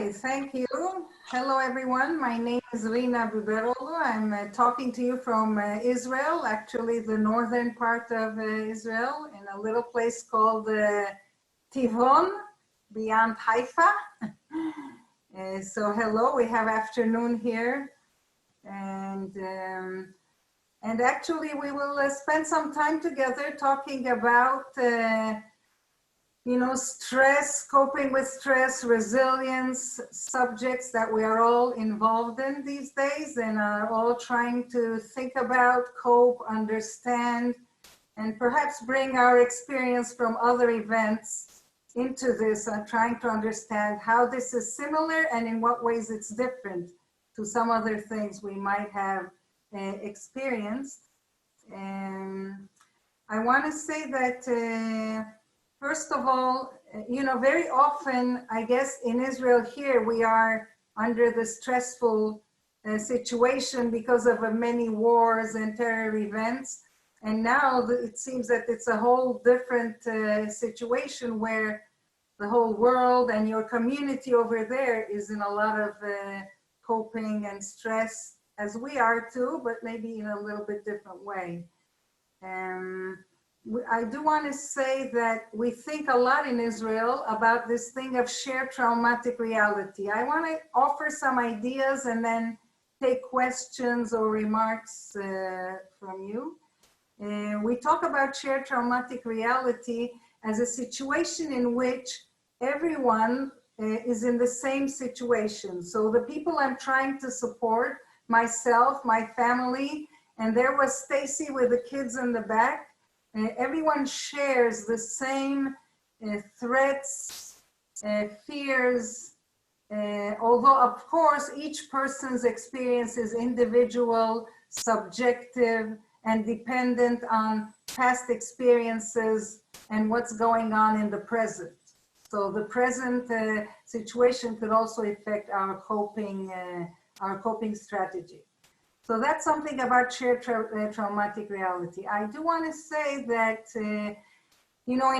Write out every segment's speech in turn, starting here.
Okay, thank you. Hello, everyone. My name is Rina Buberoglu. I'm talking to you from Israel, actually the northern part of Israel, in a little place called Tivon, beyond Haifa. So hello, we have afternoon here. And actually we will spend some time together talking about stress, coping with stress, resilience, subjects that we are all involved in these days and are all trying to think about, cope, understand, and perhaps bring our experience from other events into this, trying to understand how this is similar and in what ways it's different to some other things we might have experienced. I want to say that first of all, very often, I guess in Israel here, we are under the stressful situation because of many wars and terror events. And now it seems that it's a whole different situation where the whole world and your community over there is in a lot of coping and stress, as we are too, but maybe in a little bit different way. I do want to say that we think a lot in Israel about this thing of shared traumatic reality. I want to offer some ideas and then take questions or remarks from you. We talk about shared traumatic reality as a situation in which everyone is in the same situation. So the people I'm trying to support, myself, my family, and there was Stacy with the kids in the back. Everyone shares the same threats, fears, although of course each person's experience is individual, subjective, and dependent on past experiences and what's going on in the present. So the present situation could also affect our coping strategy. So that's something about shared traumatic reality. I do want to say that, in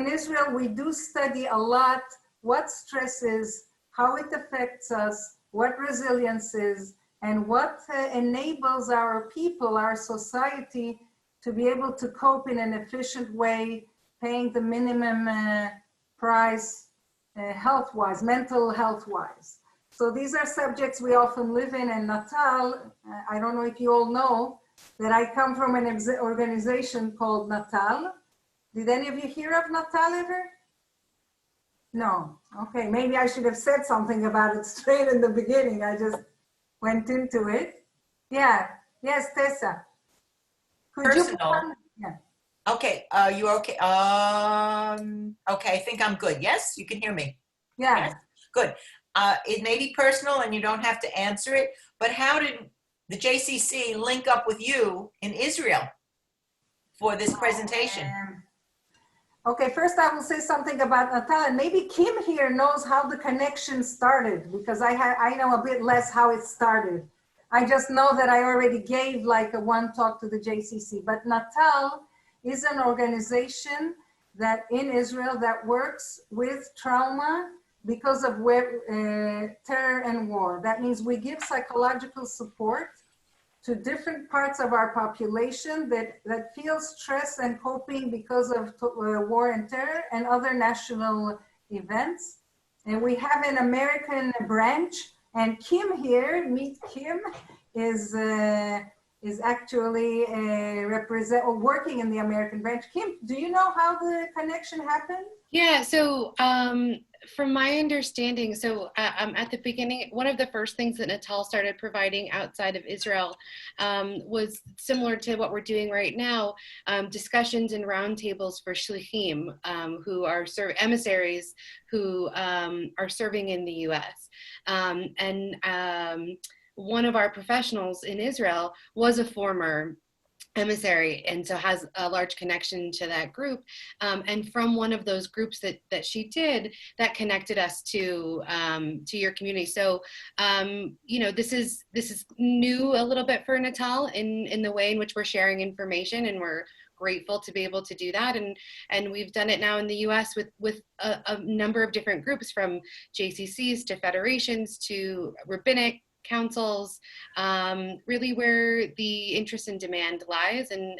Israel, we do study a lot what stress is, how it affects us, what resilience is, and what enables our people, our society, to be able to cope in an efficient way, paying the minimum price health-wise, mental health-wise. So these are subjects we often live in. And Natal, I don't know if you all know that I come from an organization called Natal. Did any of you hear of Natal ever? No. Okay, maybe I should have said something about it straight in the beginning. I just went into it. Yeah. Yes, Tessa. Could Personal. Yeah. Okay. You okay? Okay. I think I'm good. Yes, you can hear me. Yeah. Yes? Good. It may be personal and you don't have to answer it, but how did the JCC link up with you in Israel for this presentation? Okay, first I will say something about Natal, and maybe Kim here knows how the connection started, because I know a bit less how it started. I just know that I already gave like one talk to the JCC, but Natal is an organization that in Israel that works with trauma because of terror and war. That means we give psychological support to different parts of our population that feel stress and coping because of war and terror and other national events. And we have an American branch, and Kim here, meet Kim, is actually working in the American branch. Kim, do you know how the connection happened? Yeah, so from my understanding, so at the beginning, one of the first things that Natal started providing outside of Israel was similar to what we're doing right now, discussions and roundtables for shlichim, who are emissaries who are serving in the US. One of our professionals in Israel was a former emissary, and so has a large connection to that group, and from one of those groups that she did, that connected us to your community. So this is new a little bit for Natal in the way in which we're sharing information, and we're grateful to be able to do that. And we've done it now in the US with a number of different groups, from JCCs to federations to rabbinic councils, really where the interest and demand lies. And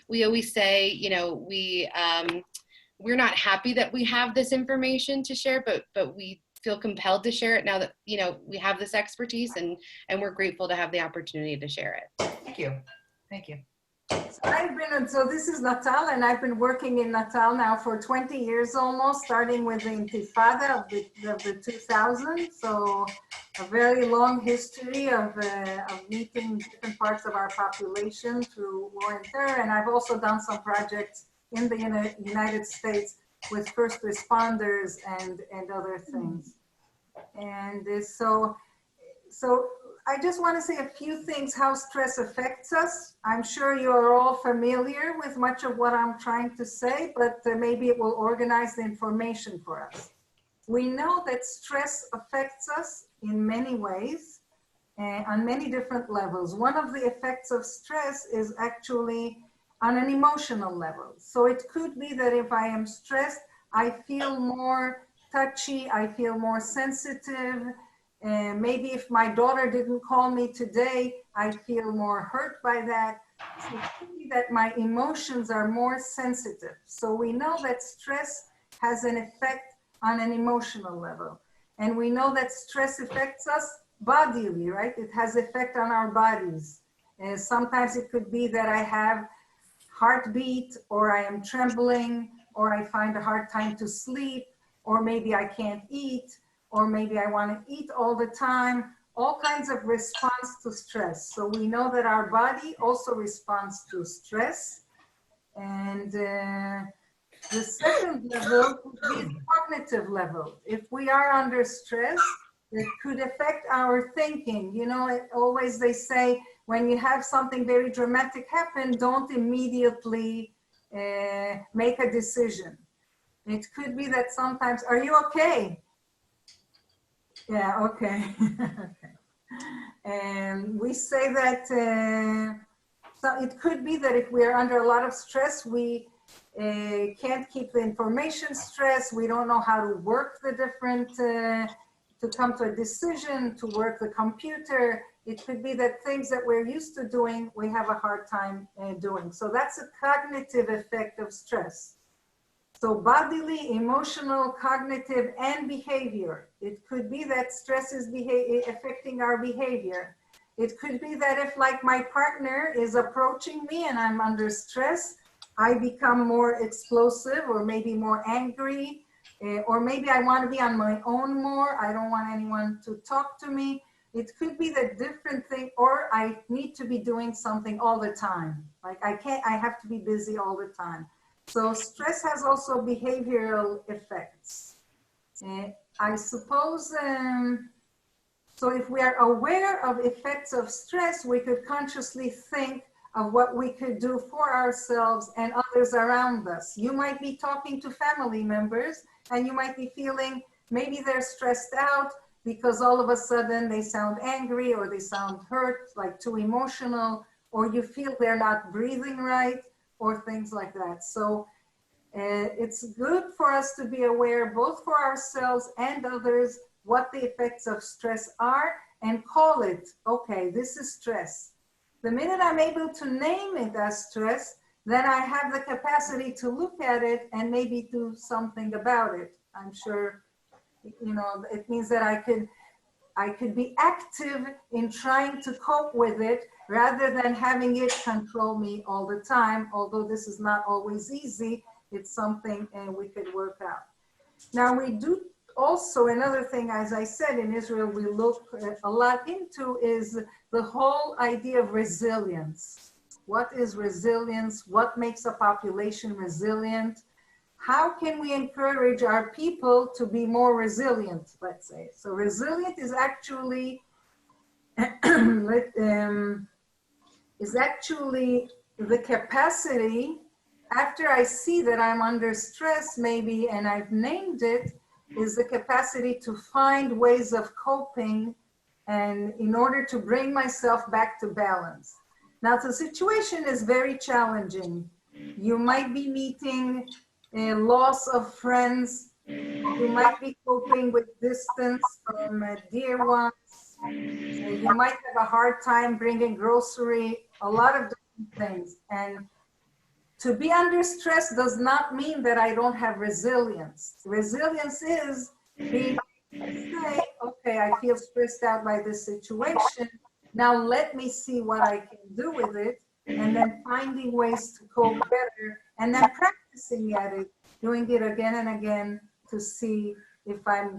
we always say, you know, we're not happy that we have this information to share, but we feel compelled to share it now that, you know, we have this expertise, and we're grateful to have the opportunity to share it. Thank you. Thank you. So this is Natal, and I've been working in Natal now for 20 years almost, starting with the Intifada of the 2000s. So a very long history of meeting different parts of our population through war and terror. And I've also done some projects in the United States with first responders and other things. And so I just want to say a few things, how stress affects us. I'm sure you're all familiar with much of what I'm trying to say, but maybe it will organize the information for us. We know that stress affects us in many ways, on many different levels. One of the effects of stress is actually on an emotional level. So it could be that if I am stressed, I feel more touchy, I feel more sensitive. Maybe if my daughter didn't call me today, I feel more hurt by that. So it could be that my emotions are more sensitive. So we know that stress has an effect on an emotional level. And we know that stress affects us bodily, right? It has effect on our bodies. Sometimes it could be that I have heartbeat, or I am trembling, or I find a hard time to sleep, or maybe I can't eat, or maybe I want to eat all the time, all kinds of response to stress. So we know that our body also responds to stress. And the second level could be the cognitive level. If we are under stress, it could affect our thinking. You know, always they say, when you have something very dramatic happen, don't immediately make a decision. It could be that sometimes, are you okay? Yeah, okay. Okay. And we say that, so it could be that if we are under a lot of stress, we can't keep the information straight. We don't know how to work the different, to come to a decision, to work the computer. It could be that things that we're used to doing, we have a hard time doing. So that's a cognitive effect of stress. So bodily, emotional, cognitive, and behavior. It could be that stress is affecting our behavior. It could be that if, like, my partner is approaching me and I'm under stress, I become more explosive, or maybe more angry, or maybe I want to be on my own more. I don't want anyone to talk to me. It could be that different thing, or I need to be doing something all the time. Like I have to be busy all the time. So stress has also behavioral effects. I suppose, so if we are aware of effects of stress, we could consciously think of what we could do for ourselves and others around us. You might be talking to family members and you might be feeling maybe they're stressed out because all of a sudden they sound angry, or they sound hurt, like too emotional, or you feel they're not breathing right, or things like that. So it's good for us to be aware, both for ourselves and others, what the effects of stress are, and call it, okay, this is stress. The minute I'm able to name it as stress, then I have the capacity to look at it and maybe do something about it. I'm sure, you know, it means that I could be active in trying to cope with it rather than having it control me all the time. Although this is not always easy, it's something we could work out. Now we do also, another thing, as I said, in Israel, we look a lot into is the whole idea of resilience. What is resilience? What makes a population resilient? How can we encourage our people to be more resilient, let's say? So resilient is actually, is actually the capacity, after I see that I'm under stress maybe, and I've named it, is the capacity to find ways of coping and in order to bring myself back to balance. Now, the situation is very challenging. You might be meeting a loss of friends. You might be coping with distance from dear ones. You might have a hard time bringing grocery, a lot of different things. And to be under stress does not mean that I don't have resilience. Resilience is being able to say, okay, I feel stressed out by this situation. Now let me see what I can do with it, and then finding ways to cope better, and then practicing at it, doing it again and again to see if I'm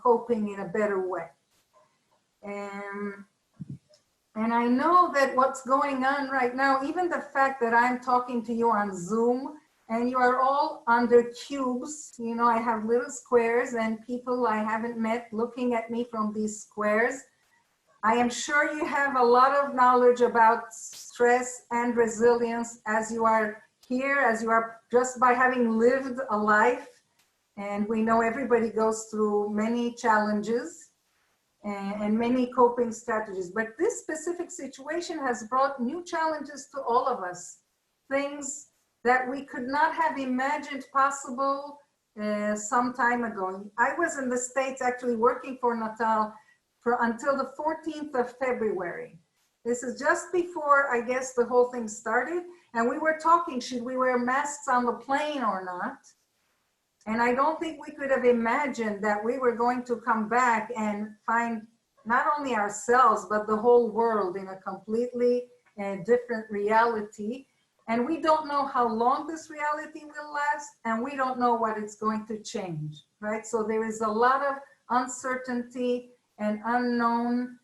coping in a better way. And I know that what's going on right now, even the fact that I'm talking to you on Zoom and you are all under cubes, you know, I have little squares and people I haven't met looking at me from these squares. I am sure you have a lot of knowledge about stress and resilience as you are here, as you are just by having lived a life. And we know everybody goes through many challenges and many coping strategies. But this specific situation has brought new challenges to all of us, things that we could not have imagined possible some time ago. I was in the States actually working for Natal until the 14th of February. This is just before, I guess, the whole thing started. And we were talking, should we wear masks on the plane or not? And I don't think we could have imagined that we were going to come back and find not only ourselves, but the whole world in a completely different reality. And we don't know how long this reality will last, and we don't know what it's going to change, right? So there is a lot of uncertainty and unknown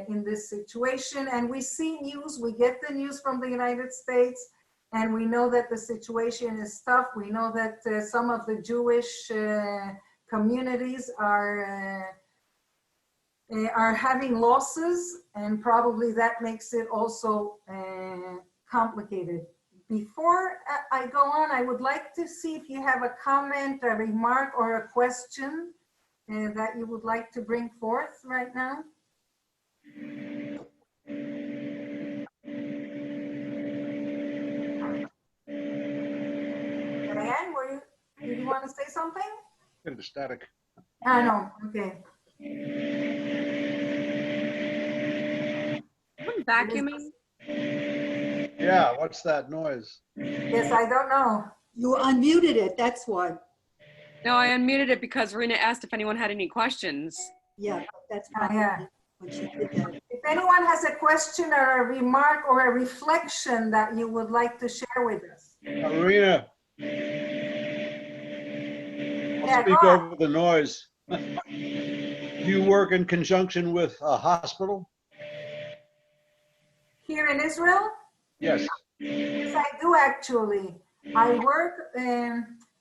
in this situation. And we see news, we get the news from the United States, and we know that the situation is tough. We know that some of the Jewish communities are having losses, and probably that makes it also complicated. Before I go on, I would like to see if you have a comment, a remark, or a question that you would like to bring forth right now. Diane, did you want to say something? Bit of static. Ah, no, okay. Vacuuming? Yeah, what's that noise? Yes, I don't know. You unmuted it, that's why. No, I unmuted it because Rina asked if anyone had any questions. Yeah, that's Ah, probably yeah. when she did that. If anyone has a question or a remark or a reflection that you would like to share with us. Rina, Yeah, speak go on. over the noise. Do you work in conjunction with a hospital? Here in Israel? Yes. Yes, I do actually. I work,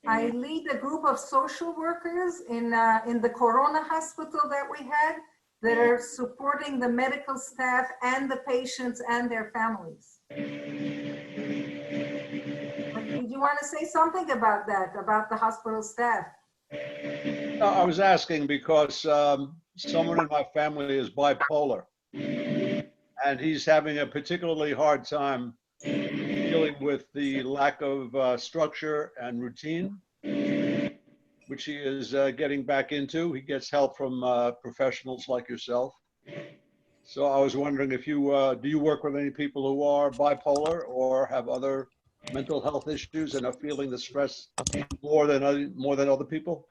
I lead a group of social workers in the Corona hospital that we had that are supporting the medical staff and the patients and their families. Did you want to say something about that, about the hospital staff? I was asking because someone in my family is bipolar, and he's having a particularly hard time dealing with the lack of structure and routine, which he is getting back into. He gets help from professionals like yourself. So I was wondering if you, do you work with any people who are bipolar or have other mental health issues and are feeling the stress more than other people?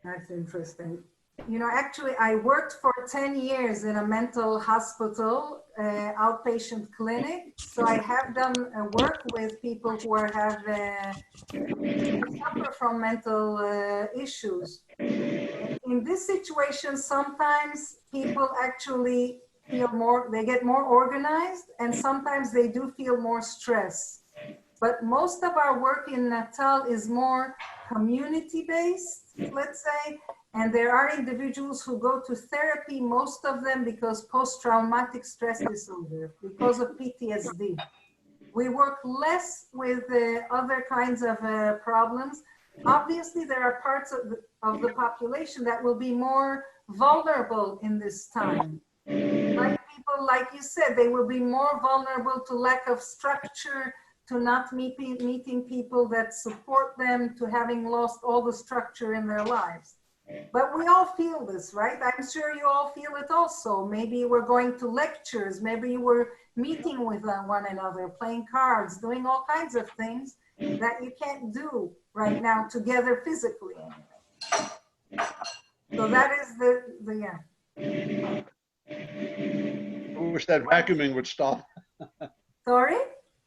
That's interesting. You know, actually, I worked for 10 years in a mental hospital, outpatient clinic. So I have done work with people who suffer from mental issues. In this situation, sometimes people actually feel they get more organized, and sometimes they do feel more stress. But most of our work in Natal is more community-based, let's say, and there are individuals who go to therapy, most of them because post-traumatic stress disorder, because of PTSD. We work less with other kinds of problems. Obviously, there are parts of the population that will be more vulnerable in this time, like people, like you said, they will be more vulnerable to lack of structure, to not meeting people that support them, to having lost all the structure in their lives. But we all feel this, right? I'm sure you all feel it also. Maybe you were going to lectures, maybe you were meeting with one another, playing cards, doing all kinds of things that you can't do right now together physically. So that is yeah. I wish that vacuuming would stop. Sorry?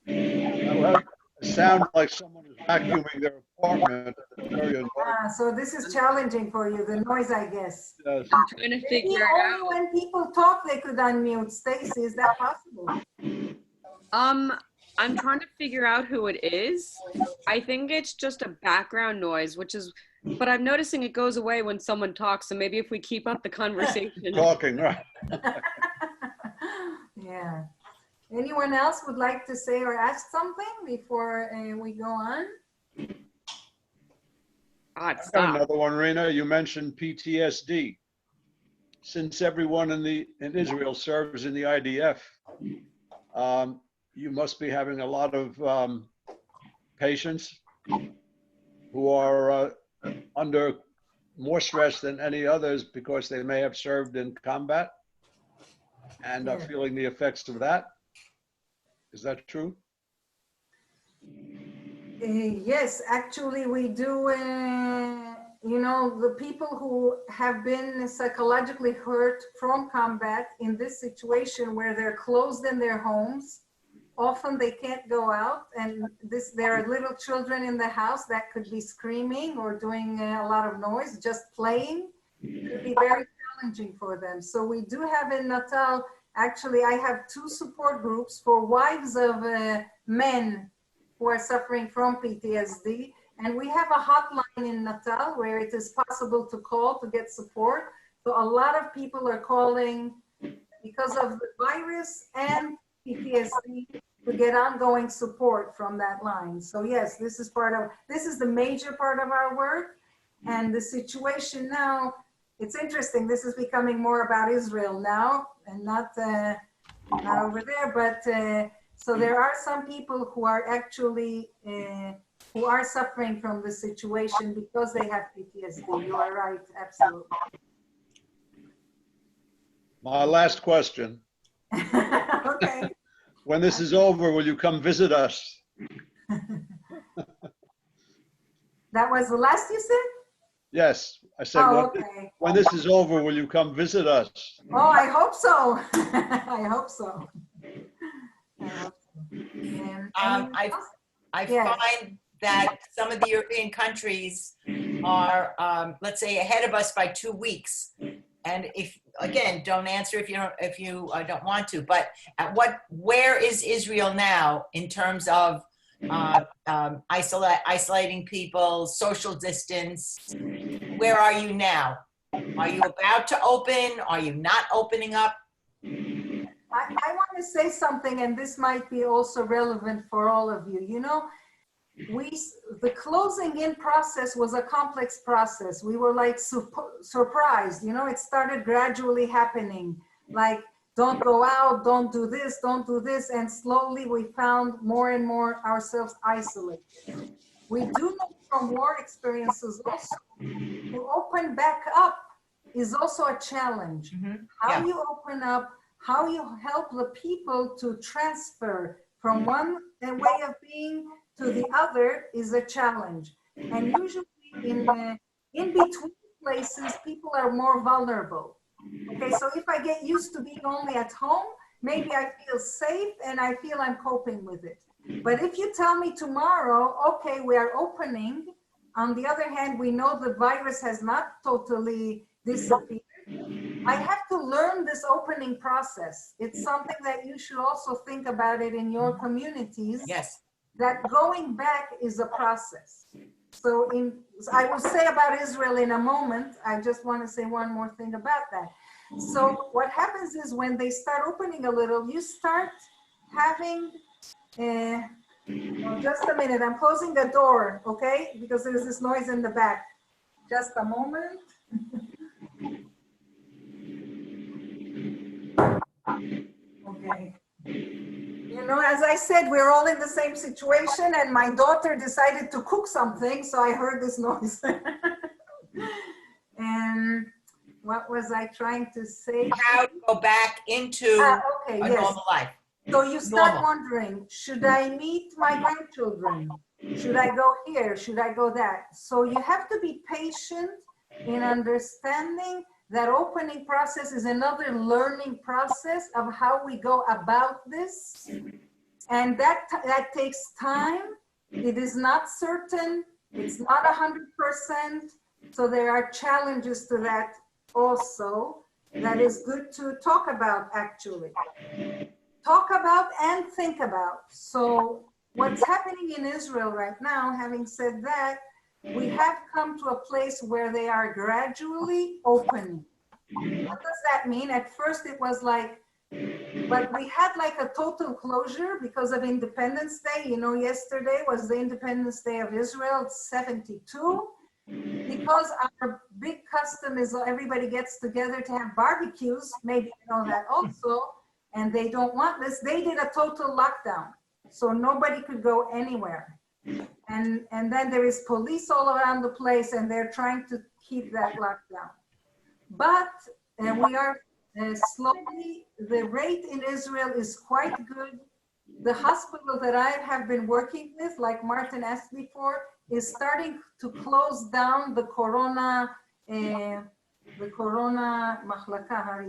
Well, it sounds like someone is vacuuming their apartment. It's very annoying. So this is challenging for you, the noise, I guess. Yes. I'm trying to Maybe figure it only out. when people talk they could unmute. Stacy, is that possible? I'm trying to figure out who it is. I think it's just a background noise, but I'm noticing it goes away when someone talks. So maybe if we keep up the conversation. Talking, right? Yeah. Anyone else would like to say or ask something before we go on? God, I've got stop. another one, Rina. You mentioned PTSD. Since everyone in Israel serves in the IDF, you must be having a lot of patients who are under more stress than any others because they may have served in combat and are Yeah. feeling the effects of that. Is that true? Yes, actually we do. You know, the people who have been psychologically hurt from combat in this situation where they're closed in their homes, often they can't go out, and there are little children in the house that could be screaming or doing a lot of noise, just playing. It could be very challenging for them. So we do have in Natal, actually I have 2 support groups for wives of men who are suffering from PTSD. And we have a hotline in Natal where it is possible to call to get support. So a lot of people are calling because of the virus and PTSD to get ongoing support from that line. So yes, this is the major part of our work. And the situation now, it's interesting. This is becoming more about Israel now and not over there, but so there are some people who are actually who are suffering from the situation because they have PTSD. You are right, absolutely. My last question. Okay. When this is over, will you come visit us? That was the last you said? Yes, I said, Oh, okay. when this is over, will you come visit us? Oh, I hope so. I hope so. I hope so. I Yes. find that some of the European countries are, let's say, ahead of us by 2 weeks. And if, again, don't answer if you don't want to. But where is Israel now in terms of isolating people, social distance? Where are you now? Are you about to open? Are you not opening up? I want to say something, and this might be also relevant for all of you. You know, the closing in process was a complex process. We were like surprised, you know, it started gradually happening. Like, don't go out, don't do this, don't do this. And slowly we found more and more ourselves isolated. We do know from war experiences also, to open back up is also a challenge. Mm-hmm. How Yeah. you open up, how you help the people to transfer from one way of being to the other is a challenge. And usually in between places, people are more vulnerable. Okay, so if I get used to being only at home, maybe I feel safe and I feel I'm coping with it. But if you tell me tomorrow, okay, we are opening, on the other hand, we know the virus has not totally disappeared. I have to learn this opening process. It's something that you should also think about it in your communities. Yes. That going back is a process. So I will say about Israel in a moment. I just want to say one more thing about that. So what happens is when they start opening a little, you start having, just a minute, I'm closing the door, okay? Because there's this noise in the back. Just a moment. I said, we're all in the same situation, and my daughter decided to cook something, so I heard this noise. And what was I trying to say? How to go back into Okay, a yes. normal life. So you start Normal. wondering, should I meet my grandchildren? Should I go here? Should I go that? So you have to be patient in understanding that opening process is another learning process of how we go about this. And that takes time. It is not certain. It's not 100%. So there are challenges to that also that is good to talk about, actually. Talk about and think about. So what's happening in Israel right now, having said that, we have come to a place where they are gradually opening. What does that mean? At first it was like we had like a total closure because of Independence Day. You know, yesterday was the Independence Day of Israel, 72. Because our big custom is everybody gets together to have barbecues, maybe you know that also, and they don't want this. They did a total lockdown, so nobody could go anywhere. And then there is police all around the place, and they're trying to keep that lockdown. But we are slowly, the rate in Israel is quite good. The hospital that I have been working with, like Martin asked before, is starting to close down the corona machlaka, how do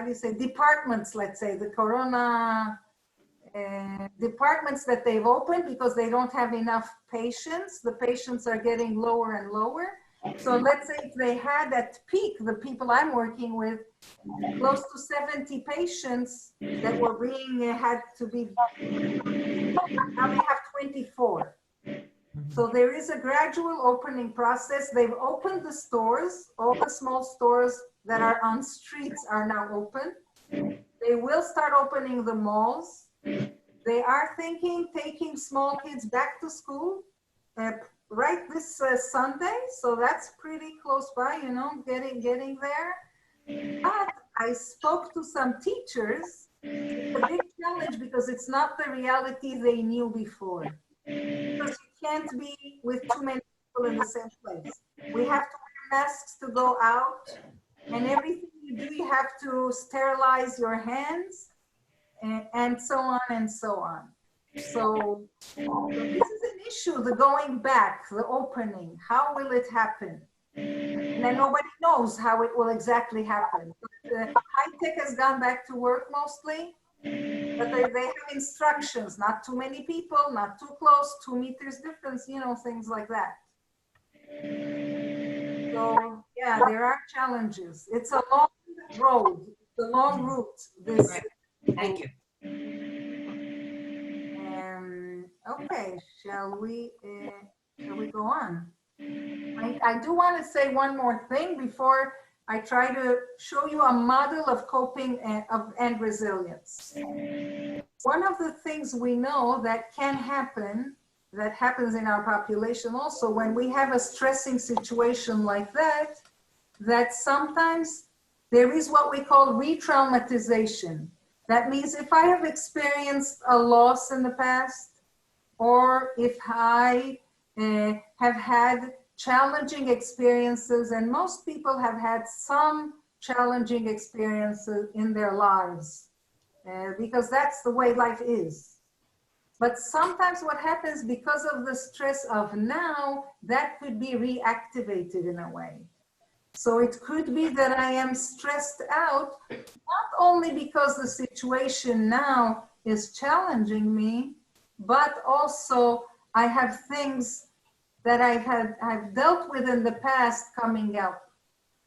you say, departments, let's say, the corona departments that they've opened because they don't have enough patients. The patients are getting lower and lower. So let's say if they had at peak, the people I'm working with, close to 70 patients that were had to be, now they have 24. So there is a gradual opening process. They've opened the stores. All the small stores that are on streets are now open. They will start opening the malls. They are thinking taking small kids back to school right this Sunday. So that's pretty close by, you know, getting there. But I spoke to some teachers. It's a big challenge because it's not the reality they knew before. Because you can't be with too many people in the same place. We have to wear masks to go out, and everything you do, you have to sterilize your hands, and so on and so on. So this is an issue, the going back, the opening. How will it happen? And then nobody knows how it will exactly happen. But, high tech has gone back to work mostly. But they have instructions, not too many people, not too close, 2 meters difference, you know, things like that. So yeah, there are challenges. It's a long road, it's a long route. This. Right. Thank you. Okay, shall we go on? I do want to say one more thing before I try to show you a model of coping and resilience. One of the things we know that can happen, that happens in our population also, when we have a stressing situation like that, that sometimes there is what we call re-traumatization. That means if I have experienced a loss in the past, or if I have had challenging experiences, and most people have had some challenging experiences in their lives, because that's the way life is. But sometimes what happens because of the stress of now, that could be reactivated in a way. So it could be that I am stressed out, not only because the situation now is challenging me, but also I have things that I've dealt with in the past coming up.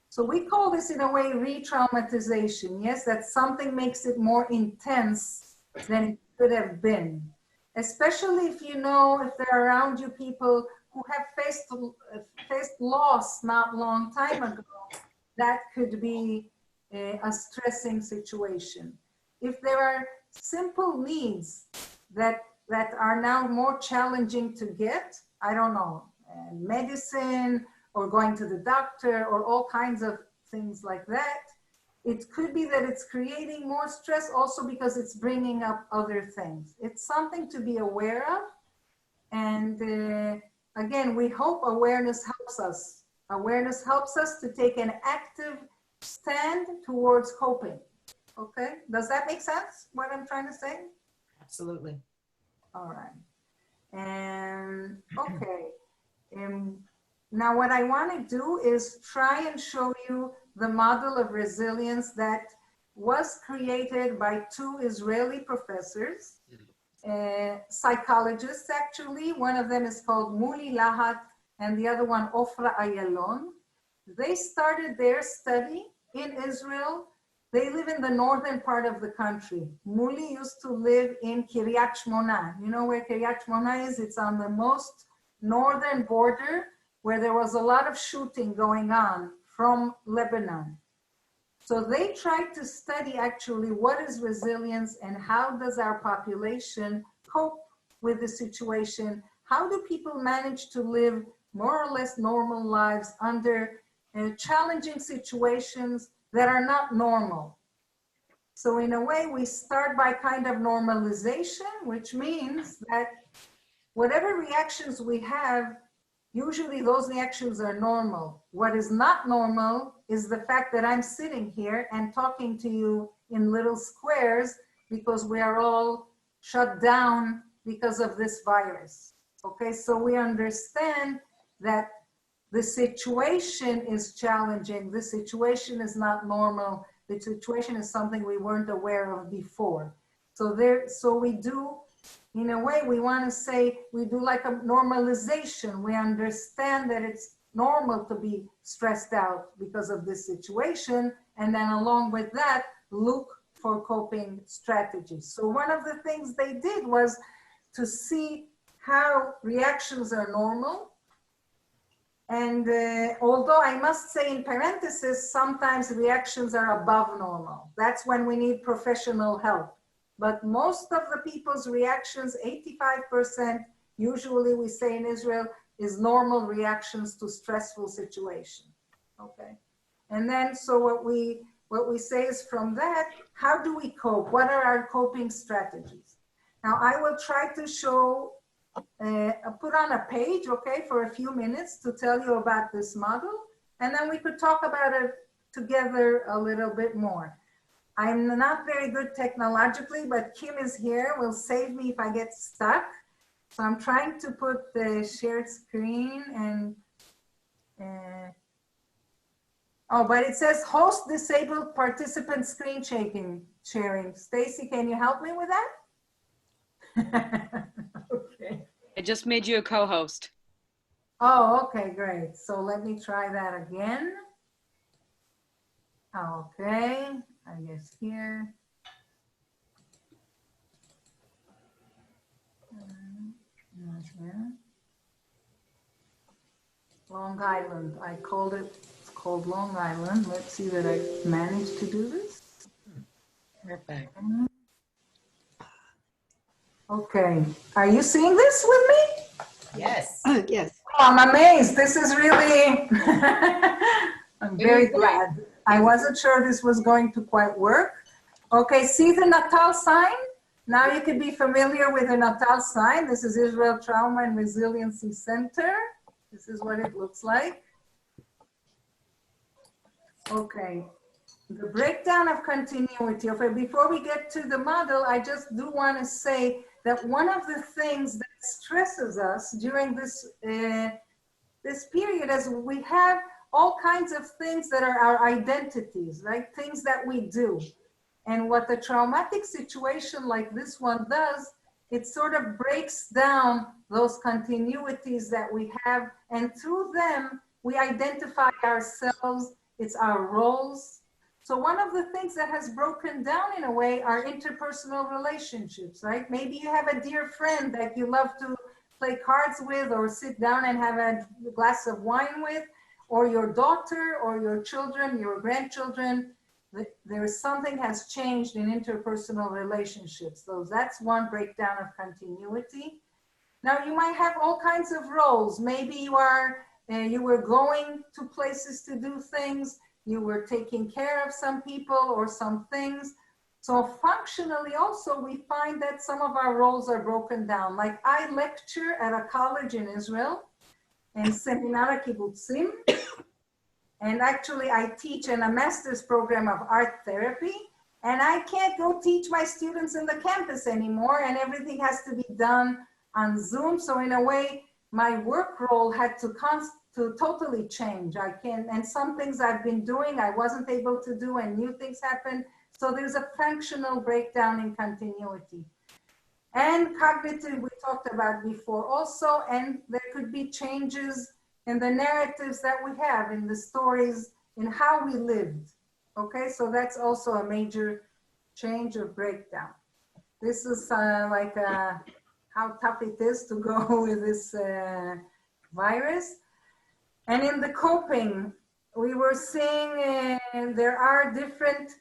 So we call this in a way re-traumatization. Yes, that something makes it more intense than it could have been. Especially if you know, if there are around you people who have faced loss not long time ago, that could be a stressing situation. If there are simple needs that are now more challenging to get, I don't know, medicine or going to the doctor or all kinds of things like that, It could be that it's creating more stress also because it's bringing up other things. It's something to be aware of. And again, we hope awareness helps us. Awareness helps us to take an active stand towards coping. Okay, does that make sense, what I'm trying to say? Absolutely. All right. And okay. Now what I want to do is try and show you the model of resilience that was created by two Israeli professors, psychologists actually. One of them is called Muli Lahat and the other one Ofra Ayalon. They started their study in Israel. They live in the northern part of the country. Muli used to live in Kiryat Shmona. You know where Kiryat Shmona is? It's on the most northern border where there was a lot of shooting going on from Lebanon. So they tried to study actually what is resilience and how does our population cope with the situation? How do people manage to live more or less normal lives under challenging situations that are not normal? So in a way, we start by kind of normalization, which means that whatever reactions we have, usually those reactions are normal. What is not normal is the fact that I'm sitting here and talking to you in little squares because we are all shut down because of this virus. Okay, so we understand that the situation is challenging. The situation is not normal. The situation is something we weren't aware of before. So we do, in a way, we want to say we do like a normalization. We understand that it's normal to be stressed out because of this situation. And then along with that, look for coping strategies. So one of the things they did was to see how reactions are normal. And although I must say in parentheses, sometimes reactions are above normal. That's when we need professional help. But most of the people's reactions, 85%, usually we say in Israel, is normal reactions to stressful situations. Okay. And then, so what we say is from that, how do we cope? What are our coping strategies? Now I will try to show, put on a page, okay, for a few minutes to tell you about this model. And then we could talk about it together a little bit more. I'm not very good technologically, but Kim is here, will save me if I get stuck. So I'm trying to put the shared screen and, oh, but it says host disabled participant screen sharing. Stacy, can you help me with that? Okay. I just made you a co-host. Oh, okay, great. So let me try that again. Okay, I guess here. Long Island, I called it, it's called Long Island. Let's see that I managed to do this. Perfect. Okay, are you seeing this with me? Yes. Yes. Oh, I'm amazed. This is really, I'm very glad. I wasn't sure this was going to quite work. Okay, see the Natal sign? Now you can be familiar with the Natal sign. This is Israel Trauma and Resiliency Center. This is what it looks like. Okay, the breakdown of continuity. Okay, before we get to the model, I just do want to say that one of the things that stresses us during this, this period is we have all kinds of things that are our identities, right? Things that we do. And what the traumatic situation like this one does, it sort of breaks down those continuities that we have, and through them, we identify ourselves, it's our roles. So one of the things that has broken down in a way are interpersonal relationships, right? Maybe you have a dear friend that you love to play cards with or sit down and have a glass of wine with, or your daughter or your children, your grandchildren. There is something has changed in interpersonal relationships. So that's one breakdown of continuity. Now you might have all kinds of roles. Maybe you are, you were going to places to do things. you were taking care of some people or some things. So functionally also, we find that some of our roles are broken down. Like I lecture at a college in Israel, in Seminara Kibbutzim, and actually I teach in a master's program of art therapy, and I can't go teach my students in the campus anymore, and everything has to be done on Zoom. So in a way, my work role had to totally change. I can, and some things I've been doing, I wasn't able to do, and new things happen. So there's a functional breakdown in continuity. And cognitive, we talked about before also, and there could be changes in the narratives that we have, in the stories, in how we lived. Okay, so that's also a major change or breakdown. This is how tough it is to go with this virus. And in the coping, we were seeing there are different,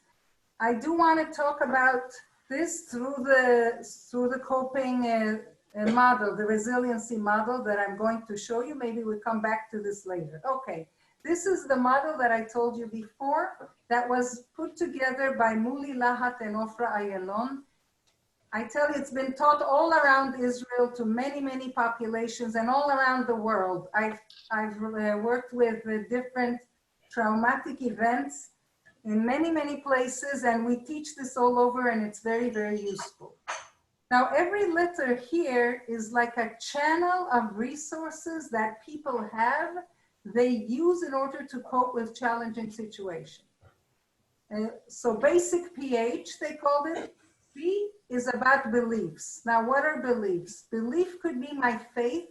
I do want to talk about this through the coping model, the resiliency model that I'm going to show you. Maybe we'll come back to this later. Okay, this is the model that I told you before that was put together by Muli Lahat and Ofra Ayalon. I tell you, it's been taught all around Israel to many, many populations and all around the world. I've worked with different traumatic events in many, many places, and we teach this all over, and it's very, very useful. Now, every letter here is like a channel of resources that people have, they use in order to cope with challenging situations. So basic PH, they called it. B is about beliefs. Now, what are beliefs? Belief could be my faith.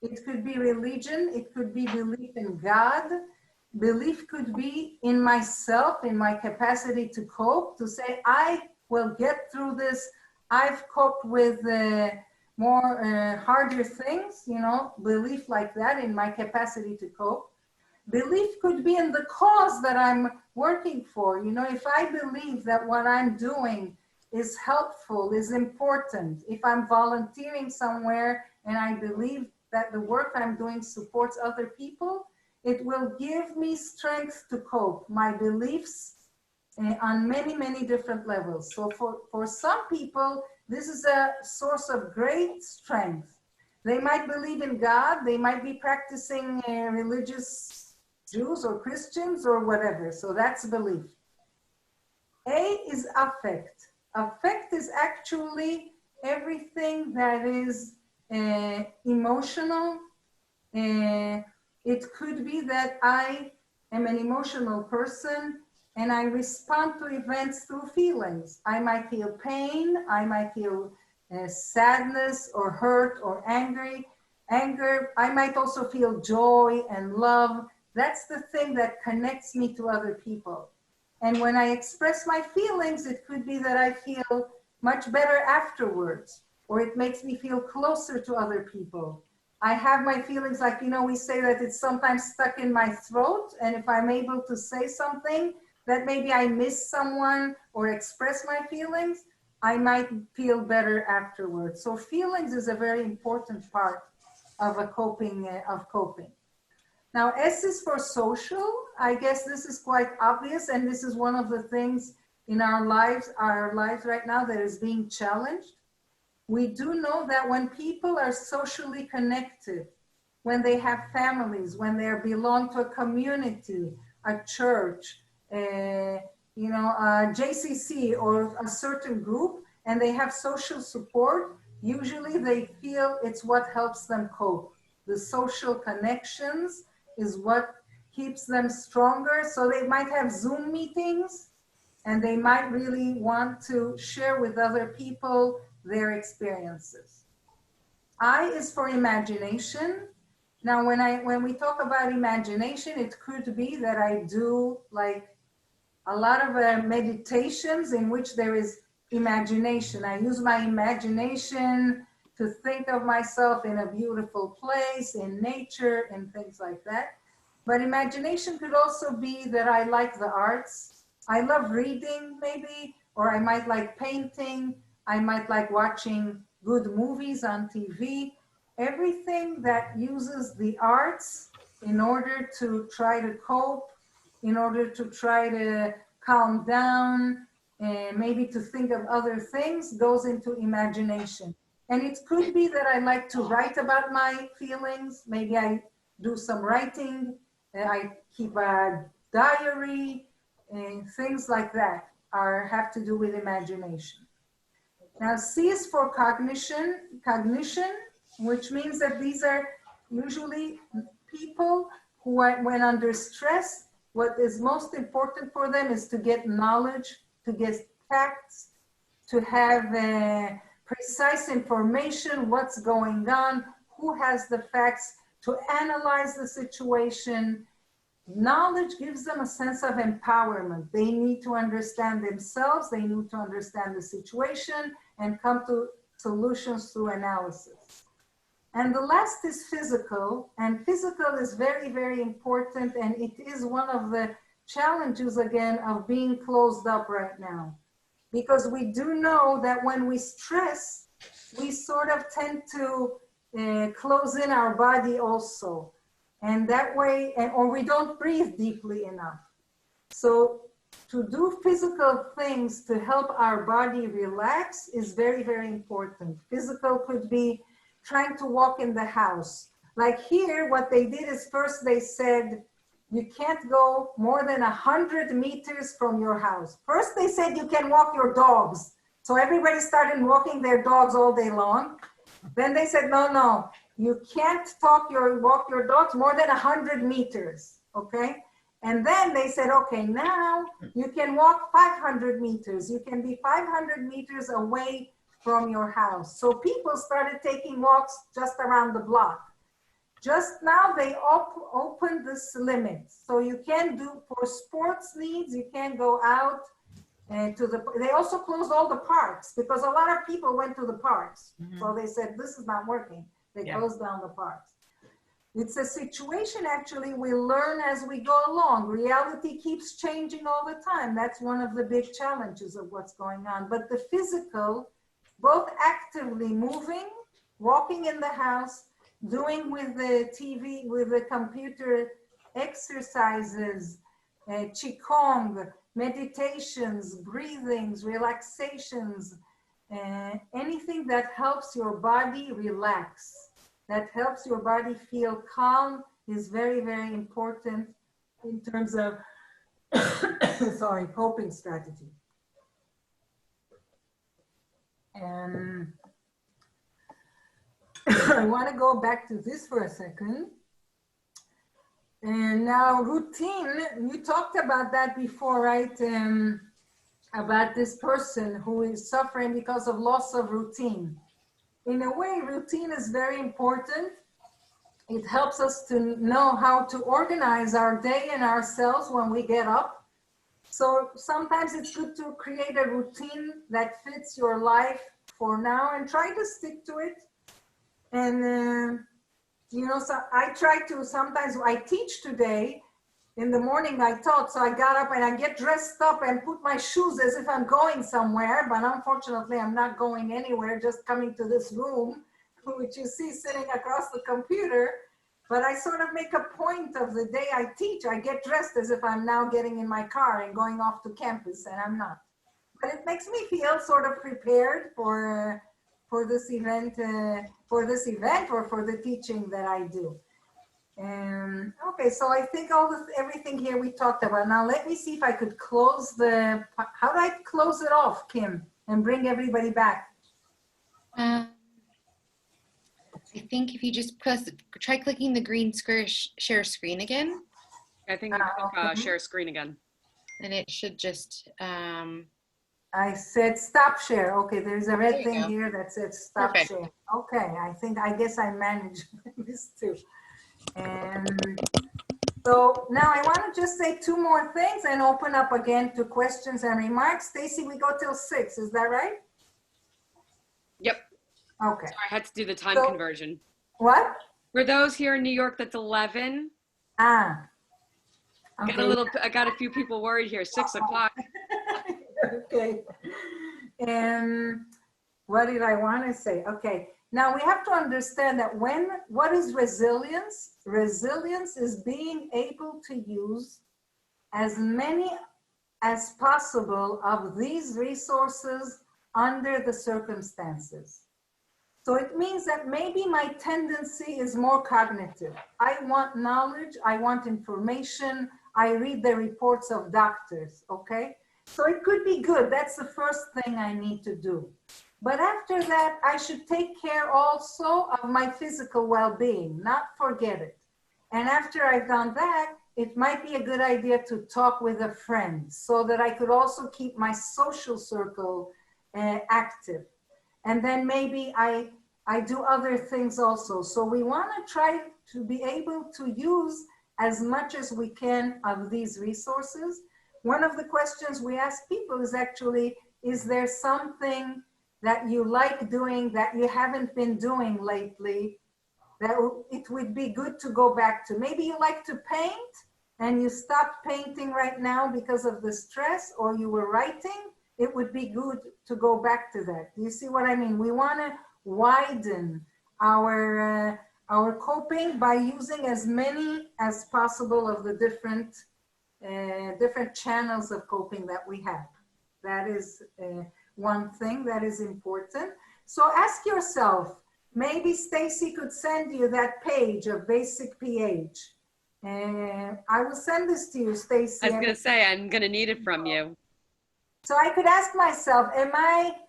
It could be religion. It could be belief in God. Belief could be in myself, in my capacity to cope, to say, I will get through this. I've coped with more harder things, you know, belief like that in my capacity to cope. Belief could be in the cause that I'm working for. You know, if I believe that what I'm doing is helpful, is important, if I'm volunteering somewhere and I believe that the work I'm doing supports other people, it will give me strength to cope, my beliefs on many, many different levels. So for some people, this is a source of great strength. They might believe in God, they might be practicing religious Jews or Christians or whatever. So that's belief. A is affect. Affect is actually everything that is emotional. It could be that I am an emotional person and I respond to events through feelings. I might feel pain, I might feel sadness or hurt or anger. I might also feel joy and love. That's the thing that connects me to other people. And when I express my feelings, it could be that I feel much better afterwards, or it makes me feel closer to other people. I have my feelings like, you know, we say that it's sometimes stuck in my throat. And if I'm able to say something that maybe I miss someone or express my feelings, I might feel better afterwards. So feelings is a very important part of a coping. Now, S is for social. I guess this is quite obvious, and this is one of the things in our lives right now that is being challenged. We do know that when people are socially connected, when they have families, when they belong to a community, a church, a JCC or a certain group, and they have social support, usually they feel it's what helps them cope. The social connections is what keeps them stronger. So they might have Zoom meetings and they might really want to share with other people their experiences. I is for imagination. Now, when we talk about imagination, it could be that I do like a lot of meditations in which there is imagination. I use my imagination to think of myself in a beautiful place, in nature, and things like that. But imagination could also be that I like the arts. I love reading, maybe, or I might like painting. I might like watching good movies on TV. Everything that uses the arts in order to try to cope in order to try to calm down, and maybe to think of other things, goes into imagination. And it could be that I like to write about my feelings. Maybe I do some writing, I keep a diary, and things like that have to do with imagination. Now, C is for cognition, which means that these are usually people who are, when under stress, what is most important for them is to get knowledge, to get facts, to have precise information, what's going on, who has the facts, to analyze the situation. Knowledge gives them a sense of empowerment. They need to understand themselves, they need to understand the situation and come to solutions through analysis. And the last is physical, and physical is very, very important, and it is one of the challenges, again, of being closed up right now. Because we do know that when we stress, we sort of tend to close in our body also. And that way, or we don't breathe deeply enough. So to do physical things to help our body relax is very, very important. Physical could be trying to walk in the house. Like here, what they did is first they said, you can't go more than 100 meters from your house. First they said you can walk your dogs. So everybody started walking their dogs all day long. Then they said, no, you can't walk your dogs more than 100 meters, okay? And then they said, okay, now you can walk 500 meters. You can be 500 meters away from your house. So people started taking walks just around the block. Just now they opened this limit. So you can do, for sports needs, you can go out they also closed all the parks because a lot of people went to the parks. Mm-hmm. So they said, this is not working. They closed down the parks. It's a situation, actually, we learn as we go along. Reality keeps changing all the time. That's one of the big challenges of what's going on. But the physical, both actively moving, walking in the house, doing with the TV, with the computer exercises, qigong, meditations, breathings, relaxations, anything that helps your body relax, that helps your body feel calm is very, very important in terms of, coping strategy. And I want to go back to this for a second. And now routine, you talked about that before, right? About this person who is suffering because of loss of routine. In a way, routine is very important. It helps us to know how to organize our day and ourselves when we get up. So sometimes it's good to create a routine that fits your life for now and try to stick to it. And so I try to, sometimes I teach today, in the morning I taught, so I got up and I get dressed up and put my shoes as if I'm going somewhere, but unfortunately I'm not going anywhere, just coming to this room, which you see sitting across the computer. But I sort of make a point of the day I teach, I get dressed as if I'm now getting in my car and going off to campus, and I'm not. But it makes me feel sort of prepared for this event, or for the teaching that I do. Okay, so I think everything here we talked about. Now let me see if I could close how do I close it off, Kim, and bring everybody back? I think if you just try clicking the green square, share screen again. I think you click share screen again. And it should just, I said stop share. Okay, there's a red thing here that says stop Perfect. share. Okay, I guess I managed this too. And so now I want to just say two more things and open up again to questions and remarks. Stacy, we go till 6, is that right? Yep. Okay. Sorry, I had to do the time conversion. What? For those here in New York, that's 11. Ah. Okay. I got a few people worried here. 6 o'clock. Okay. And what did I want to say? Okay. Now we have to understand that what is resilience? Resilience is being able to use as many as possible of these resources under the circumstances. So it means that maybe my tendency is more cognitive. I want knowledge, I want information, I read the reports of doctors, okay? So it could be good, that's the first thing I need to do. But after that, I should take care also of my physical well-being, not forget it. And after I've done that, it might be a good idea to talk with a friend so that I could also keep my social circle active. And then maybe I do other things also. So we want to try to be able to use as much as we can of these resources. One of the questions we ask people is actually, is there something that you like doing that you haven't been doing lately that it would be good to go back to? Maybe you like to paint and you stopped painting right now because of the stress, or you were writing. It would be good to go back to that. Do you see what I mean? We want to widen our coping by using as many as possible of the different channels of coping that we have. That is one thing that is important. So ask yourself, maybe Stacy could send you that page of Basic pH. I will send this to you, Stacy. I was gonna say, I'm gonna need it from you. So I could ask myself,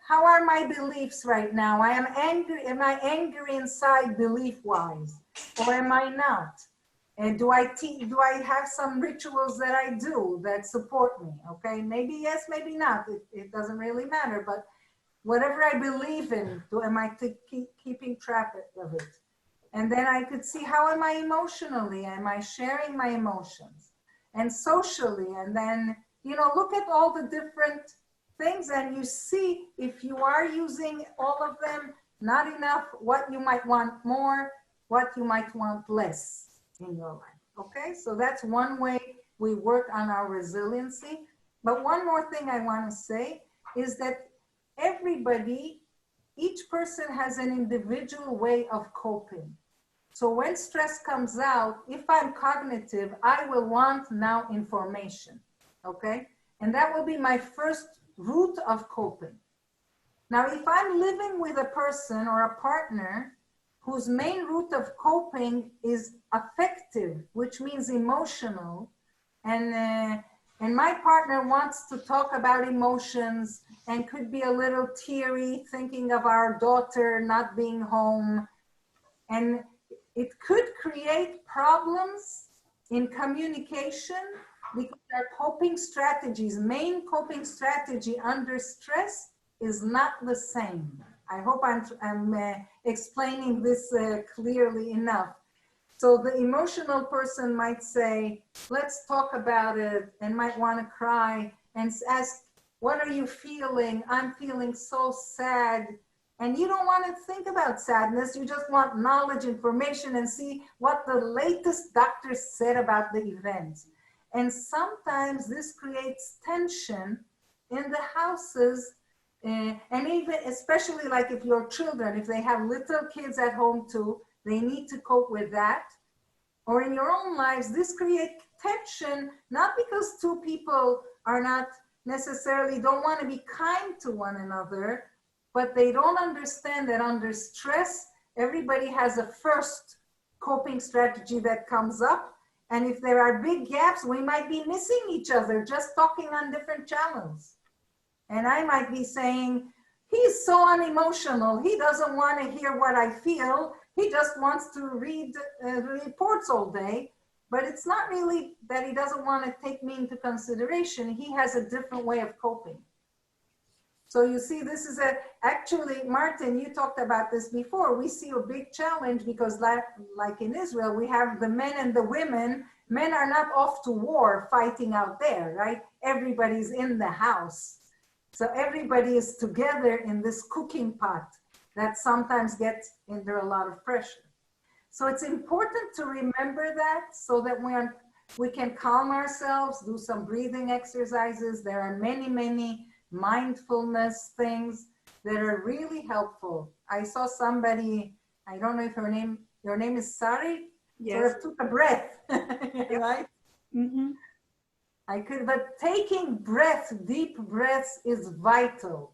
how are my beliefs right now? Am I angry inside belief-wise, or am I not? And do I have some rituals that I do that support me? Okay, maybe yes, maybe not. It doesn't really matter, but whatever I believe in, am I keeping track of it? And then I could see, how am I emotionally? Am I sharing my emotions? And socially, and then, look at all the different things and you see if you are using all of them, not enough, what you might want more, what you might want less in your life, okay? So that's one way we work on our resiliency. But one more thing I want to say is that each person has an individual way of coping. So when stress comes out, if I'm cognitive, I will want now information, okay? And that will be my first route of coping. Now, if I'm living with a person or a partner whose main route of coping is affective, which means emotional, and my partner wants to talk about emotions and could be a little teary, thinking of our daughter not being home, and it could create problems in communication because our coping strategies, main coping strategy under stress is not the same. I hope I'm explaining this clearly enough. So the emotional person might say, let's talk about it, and might want to cry and ask, what are you feeling? I'm feeling so sad. And you don't want to think about sadness. You just want knowledge, information, and see what the latest doctor said about the event. And sometimes this creates tension in the houses, and even especially like if your children, if they have little kids at home too, they need to cope with that. Or in your own lives, this creates tension, not because two people are not necessarily don't want to be kind to one another, but they don't understand that under stress, everybody has a first coping strategy that comes up. And if there are big gaps, we might be missing each other, just talking on different channels. And I might be saying, he's so unemotional. He doesn't want to hear what I feel. He just wants to read reports all day. But it's not really that he doesn't want to take me into consideration. He has a different way of coping. So you see, this is actually, Martin, you talked about this before. We see a big challenge because like in Israel, we have the men and the women. Men are not off to war fighting out there, right? Everybody's in the house. So everybody is together in this cooking pot that sometimes gets under a lot of pressure. So it's important to remember that so that we can calm ourselves, do some breathing exercises. There are many, many mindfulness things that are really helpful. I saw somebody, I don't know if your name is Sari? Yes. Sort of took a breath, right? Mm-hmm. But taking deep breaths is vital.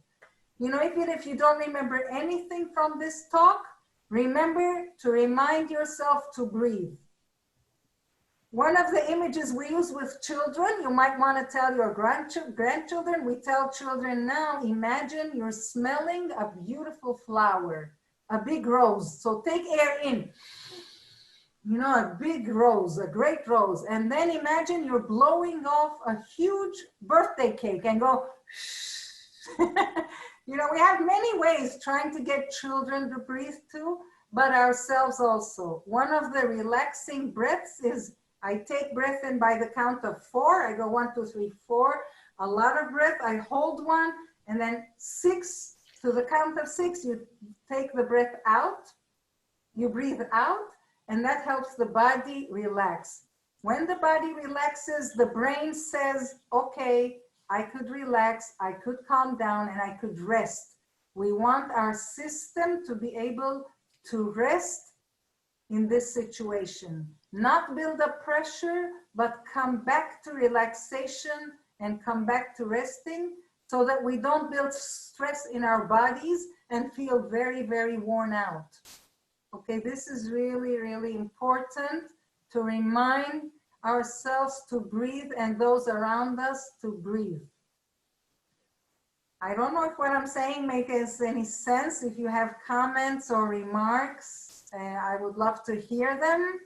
You know, even if you don't remember anything from this talk, remember to remind yourself to breathe. One of the images we use with children, you might want to tell your grandchildren, we tell children now, imagine you're smelling a beautiful flower, a big rose. So take air in. You know, a big rose, a great rose. And then imagine you're blowing off a huge birthday cake and go, you know, we have many ways trying to get children to breathe too, but ourselves also. One of the relaxing breaths is I take breath in by the count of 4. I go 1, 2, 3, 4. A lot of breath. I hold 1, and then 6. To the count of 6, you take the breath out. You breathe out. And that helps the body relax. When the body relaxes, the brain says, okay, I could relax, I could calm down, and I could rest. We want our system to be able to rest in this situation. Not build up pressure, but come back to relaxation and come back to resting so that we don't build stress in our bodies and feel very, very worn out. Okay, this is really, really important to remind ourselves to breathe and those around us to breathe. I don't know if what I'm saying makes any sense. If you have comments or remarks, I would love to hear them.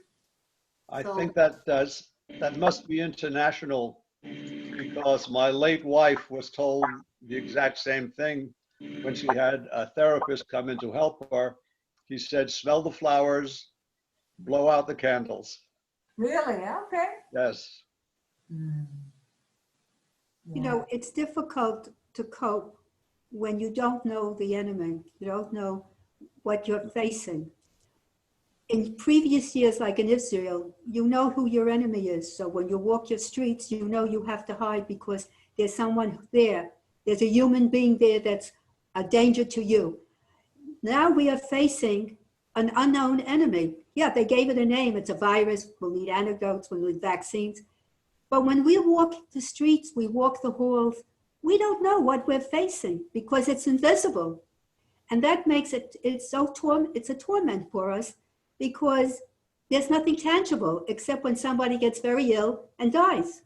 I think that does. That must be international because my late wife was told the exact same thing when she had a therapist come in to help her. He said, smell the flowers, blow out the candles. Really? Okay. Yes. Mm. You know, it's difficult to cope when you don't know the enemy. You don't know what you're facing. In previous years, like in Israel, you know who your enemy is. So when you walk your streets, you know you have to hide because there's someone there. There's a human being there that's a danger to you. Now we are facing an unknown enemy. Yeah, they gave it a name. It's a virus. We'll need antidotes. We'll need vaccines. But when we walk the streets, we walk the halls, we don't know what we're facing because it's invisible. And that makes it's a torment for us because there's nothing tangible except when somebody gets very ill and dies.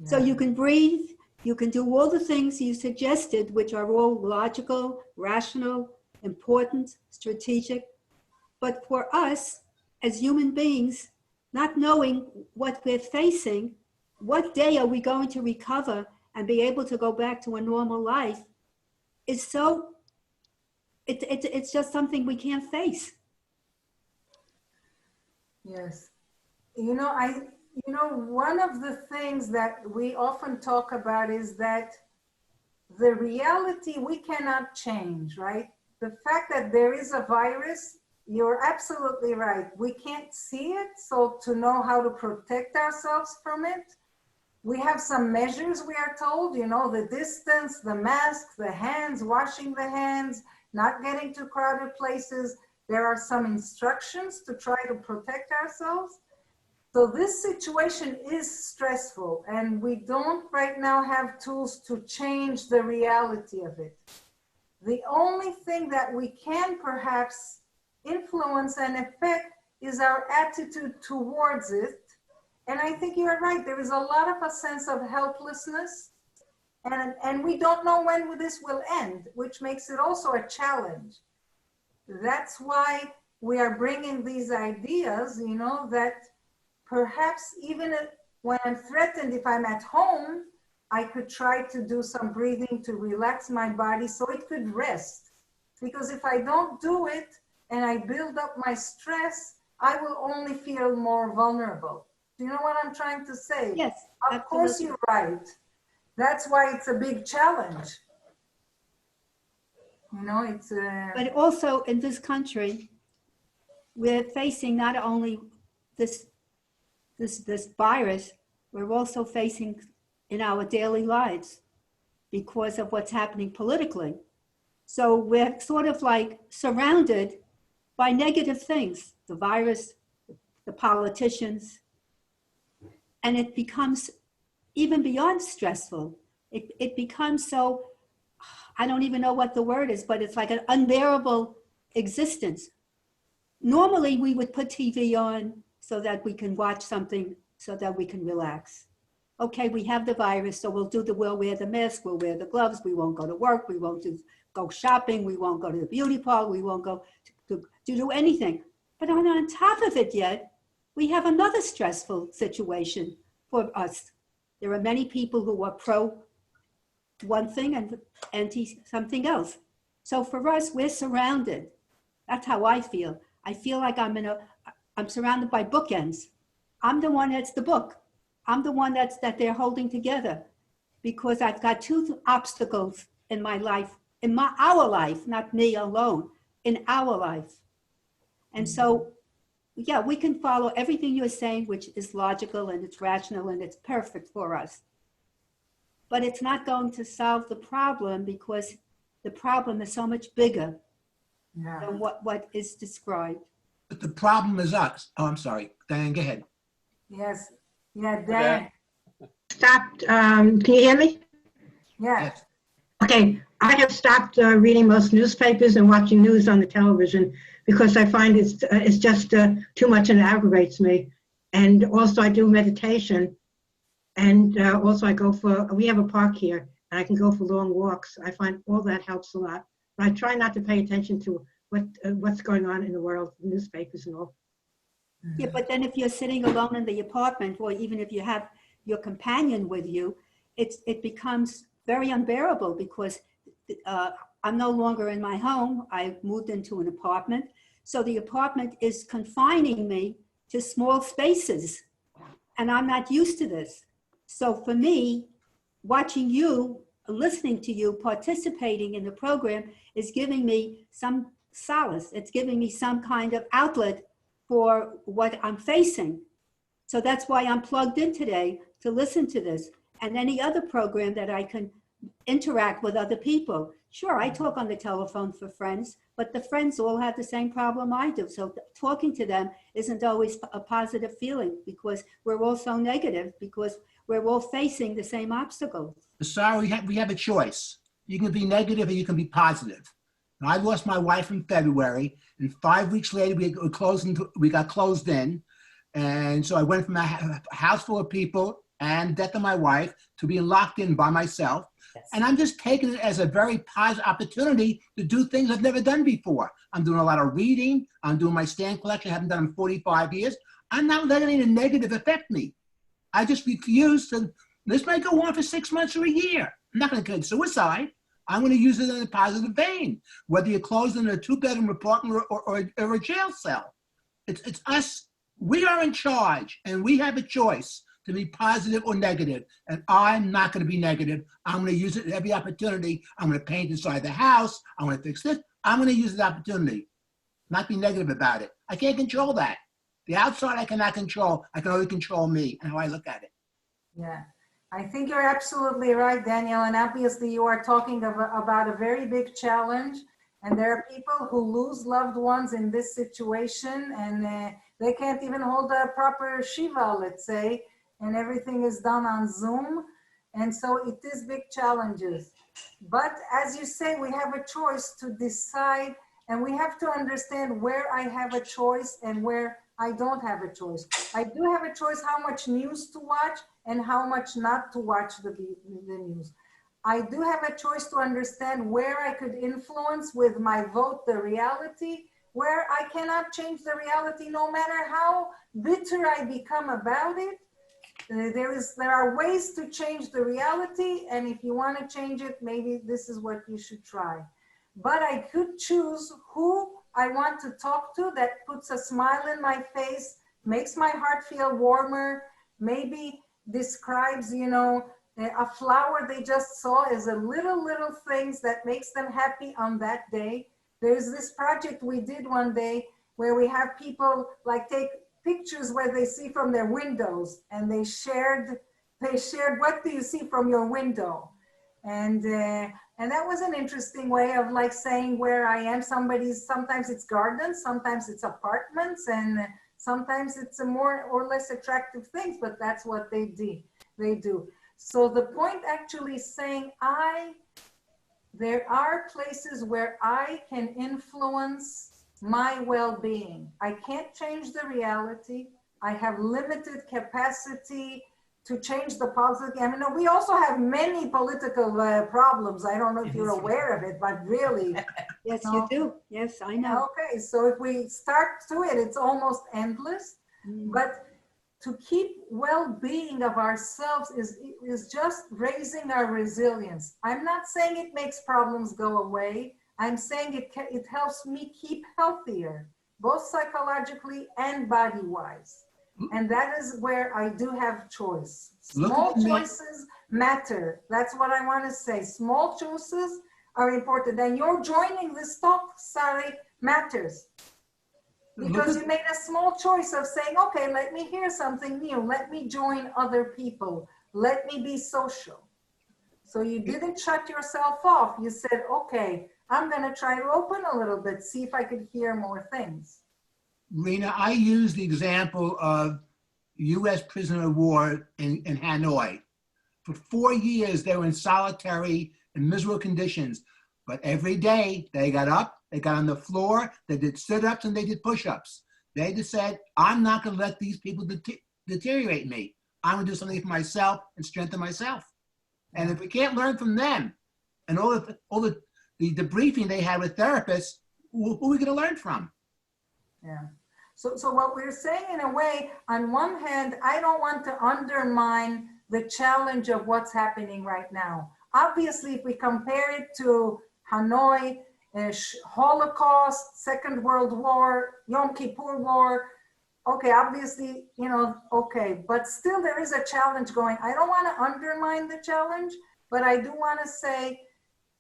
Yeah. So you can breathe, you can do all the things you suggested, which are all logical, rational, important, strategic. But for us, as human beings, not knowing what we're facing, what day are we going to recover and be able to go back to a normal life is so, it's just something we can't face. Yes. You know, one of the things that we often talk about is that the reality we cannot change, right? The fact that there is a virus, you're absolutely right. We can't see it, so to know how to protect ourselves from it, we have some measures we are told, you know, the distance, the mask, the hands, washing the hands, not getting to crowded places. There are some instructions to try to protect ourselves. So this situation is stressful and we don't right now have tools to change the reality of it. The only thing that we can perhaps influence and affect is our attitude towards it. And I think you're right, there is a lot of a sense of helplessness and we don't know when this will end, which makes it also a challenge. That's why we are bringing these ideas, you know, that perhaps even when I'm threatened, if I'm at home, I could try to do some breathing to relax my body so it could rest. Because if I don't do it and I build up my stress, I will only feel more vulnerable. Do you know what I'm trying to say? Yes, of course you're right. That's why it's a big challenge. You know, it's But also in this country, we're facing not only this virus, we're also facing in our daily lives because of what's happening politically. So we're sort of like surrounded by negative things, the virus, the politicians, And it becomes even beyond stressful. It becomes so, I don't even know what the word is, but it's like an unbearable existence. Normally, we would put TV on so that we can watch something, so that we can relax. Okay, we have the virus, so we'll wear the mask, we'll wear the gloves, we won't go to work, we won't go shopping, we won't go to the beauty parlor, we won't go to do anything. But on top of it yet, we have another stressful situation for us. There are many people who are pro one thing and anti something else. So for us, we're surrounded. That's how I feel. I feel like I'm surrounded by bookends. I'm the one that's the book. I'm the one that they're holding together, because I've got two obstacles in my life, our life, not me alone, in our life. And so, yeah, we can follow everything you're saying, which is logical and it's rational and it's perfect for us. But it's not going to solve the problem, because the problem is so much bigger than what is described. But the problem is us. Oh, I'm sorry. Diane, go ahead. Yes. Yeah, Dan. Stopped, can you hear me? Yeah. Okay, I have stopped reading most newspapers and watching news on the television, because I find it's just too much and it aggravates me. And also I do meditation, and also we have a park here and I can go for long walks. I find all that helps a lot. But I try not to pay attention to what's going on in the world, newspapers and all. Yeah, but then if you're sitting alone in the apartment, or even if you have your companion with you, it becomes very unbearable, because I'm no longer in my home. I've moved into an apartment. So the apartment is confining me to small spaces, and I'm not used to this. So for me, watching you, listening to you, participating in the program is giving me some solace. It's giving me some kind of outlet for what I'm facing. So that's why I'm plugged in today, to listen to this, and any other program that I can interact with other people. Sure, I talk on the telephone for friends, but the friends all have the same problem I do. So talking to them isn't always a positive feeling, because we're all so negative, because we're all facing the same obstacles. Sorry, we have a choice. You can be negative or you can be positive. And I lost my wife in February, and 5 weeks later we got closed in. And so I went from a house full of people and death of my wife to being locked in by myself. Yes. And I'm just taking it as a very positive opportunity to do things I've never done before. I'm doing a lot of reading. I'm doing my stamp collection. I haven't done in 45 years. I'm not letting any negative affect me. I just refuse to. This might go on for 6 months or a year. I'm not going to commit suicide. I'm going to use it in a positive vein, whether you're closed in a 2-bedroom apartment or a jail cell. It's us. We are in charge, and we have a choice to be positive or negative. And I'm not going to be negative. I'm going to use it at every opportunity. I'm going to paint inside the house. I'm going to fix this. I'm going to use the opportunity, not be negative about it. I can't control that. The outside I cannot control. I can only control me and how I look at it. Yeah. I think you're absolutely right, Daniel. And obviously you are talking about a very big challenge. And there are people who lose loved ones in this situation, and they can't even hold a proper Shiva, let's say, and everything is done on Zoom. And so it is big challenges. But as you say, we have a choice to decide, and we have to understand where I have a choice and where I don't have a choice. I do have a choice how much news to watch and how much not to watch the news. I do have a choice to understand where I could influence with my vote the reality, where I cannot change the reality no matter how bitter I become about it. There are ways to change the reality, and if you want to change it, maybe this is what you should try. But I could choose who I want to talk to that puts a smile in my face, makes my heart feel warmer, maybe describes, a flower they just saw as a little things that makes them happy on that day. There's this project we did one day where we have people like take pictures where they see from their windows, and they shared what do you see from your window, and that was an interesting way of like saying where I am. Sometimes it's gardens, sometimes it's apartments, and Sometimes it's a more or less attractive things, but that's what they do. So the point actually is saying, there are places where I can influence my well-being. I can't change the reality. I have limited capacity to change the positive. I mean, we also have many political problems. I don't know if you're aware of it, but really. Yes, you do. Yes, I know. Okay, so if we start to it, it's almost endless. But to keep well-being of ourselves is just raising our resilience. I'm not saying it makes problems go away. I'm saying it helps me keep healthier, both psychologically and body-wise. And that is where I do have choice. Small choices matter. That's what I want to say. Small choices are important. And your joining this talk, Sari, matters. Because you made a small choice of saying, okay, let me hear something new. Let me join other people. Let me be social. So you didn't shut yourself off. You said, okay, I'm going to try to open a little bit, see if I could hear more things. Rina, I use the example of U.S. prisoner of war in Hanoi. For 4 years, they were in solitary and miserable conditions. But every day they got up, they got on the floor, they did sit-ups and they did push-ups. They just said, I'm not going to let these people deteriorate me. I'm going to do something for myself and strengthen myself. And if we can't learn from them and all the debriefing they had with therapists, who are we going to learn from? Yeah. So what we're saying in a way, on one hand, I don't want to undermine the challenge of what's happening right now. Obviously, if we compare it to Hanoi, Holocaust, Second World War, Yom Kippur War, okay, obviously, okay, but still there is a challenge going. I don't want to undermine the challenge, but I do want to say,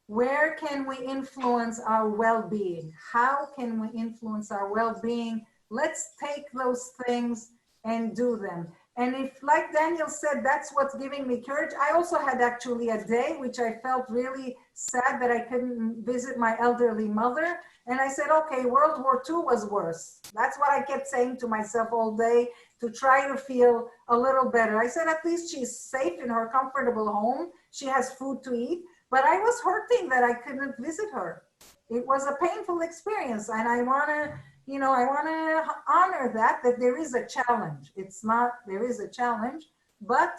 where can we influence our well-being? How can we influence our well-being? Let's take those things and do them. And if, like Daniel said, that's what's giving me courage. I also had actually a day which I felt really sad that I couldn't visit my elderly mother. And I said, okay, World War II was worse. That's what I kept saying to myself all day to try to feel a little better. I said, at least she's safe in her comfortable home. She has food to eat. But I was hurting that I couldn't visit her. It was a painful experience. And I want to, I want to honor that there is a challenge. There is a challenge, but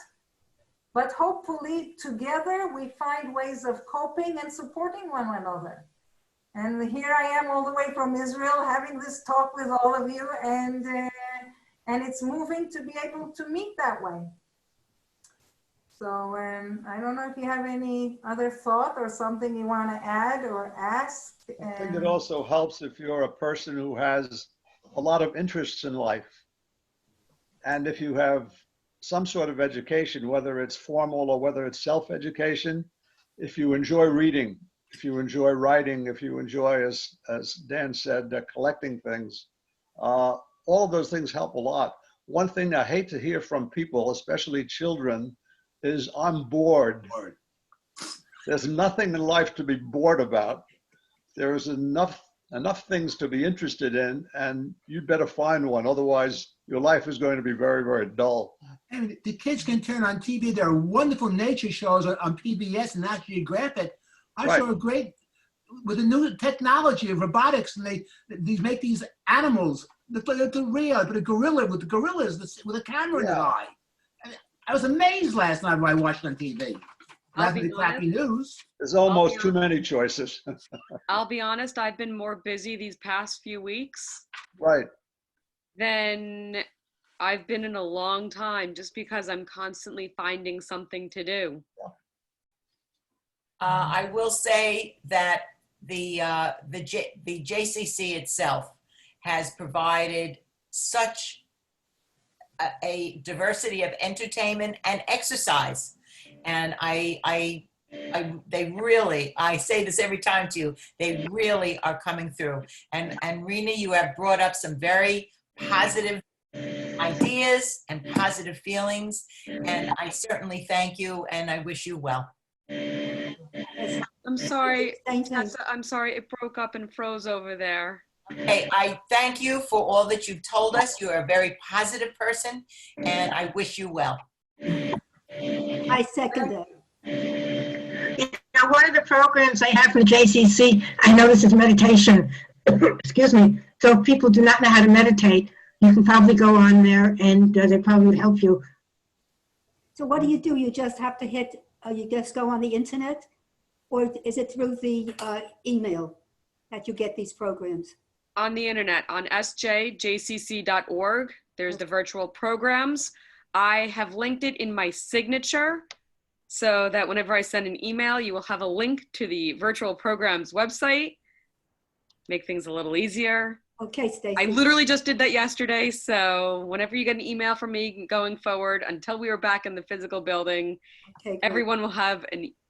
hopefully together we find ways of coping and supporting one another. And here I am all the way from Israel having this talk with all of you, and it's moving to be able to meet that way. So I don't know if you have any other thought or something you want to add or ask. I think it also helps if you're a person who has a lot of interests in life. And if you have some sort of education, whether it's formal or whether it's self-education, if you enjoy reading, if you enjoy writing, if you enjoy, as Dan said, collecting things, all of those things help a lot. One thing I hate to hear from people, especially children, is I'm bored. There's nothing in life to be bored about. There is enough things to be interested in, and you'd better find one. Otherwise, your life is going to be very, very dull. I mean, the kids can turn on TV. There are wonderful nature shows on PBS and National Geographic. I saw a great, with the new technology of robotics, and they make these animals look like real, but a gorilla with the gorillas with a camera in the eye. I was amazed last night when I watched on TV. After the crappy news. There's almost too many choices. I'll be honest, I've been more busy these past few weeks. Right. Than I've been in a long time, just because I'm constantly finding something to do. I will say that the JCC itself has provided such a diversity of entertainment and exercise, and they really, I say this every time to you, they really are coming through. And Rina, you have brought up some very positive ideas and positive feelings, and I certainly thank you, and I wish you well. I'm sorry, Tessa, I'm sorry it broke up and froze over there. Hey, I thank you for all that you've told us. You are a very positive person, and I wish you well. I second it. Now, one of the programs I have from JCC, I know this is meditation. Excuse me. So if people do not know how to meditate, you can probably go on there and they probably would help you. So what do? You just have to hit, you just go on the internet? Or is it through the email that you get these programs? On the internet, on sjjcc.org, there's the virtual programs. I have linked it in my signature so that whenever I send an email, you will have a link to the virtual programs website. Make things a little easier. Okay, Stacy. I literally just did that yesterday. So whenever you get an email from me going forward, until we are back in the physical building, Okay, great. everyone will have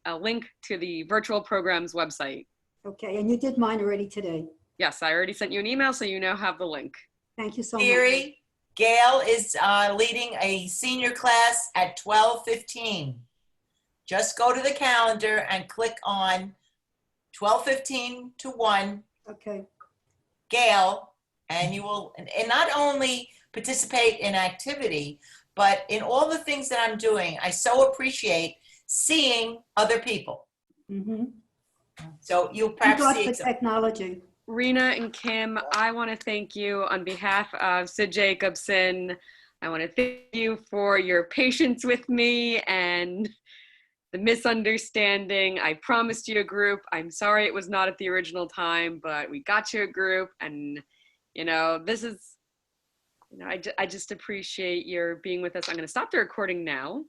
a link to the virtual programs website. Okay, and you did mine already today. Yes, I already sent you an email, so you now have the link. Thank you so much. Theory, Gail is leading a senior class at 12:15. Just go to the calendar and click on 12:15 to 1, Okay, Gail, and you will and not only participate in activity, but in all the things that I'm doing. I so appreciate seeing other people. mm-hmm. So you'll Thank perhaps God see for some. technology. Rina and Kim, I want to thank you on behalf of Sid Jacobson. I want to thank you for your patience with me and the misunderstanding. I promised you a group. I'm sorry it was not at the original time, but we got you a group. And, you know, this is, you know, I just appreciate your being with us. I'm going to stop the recording now.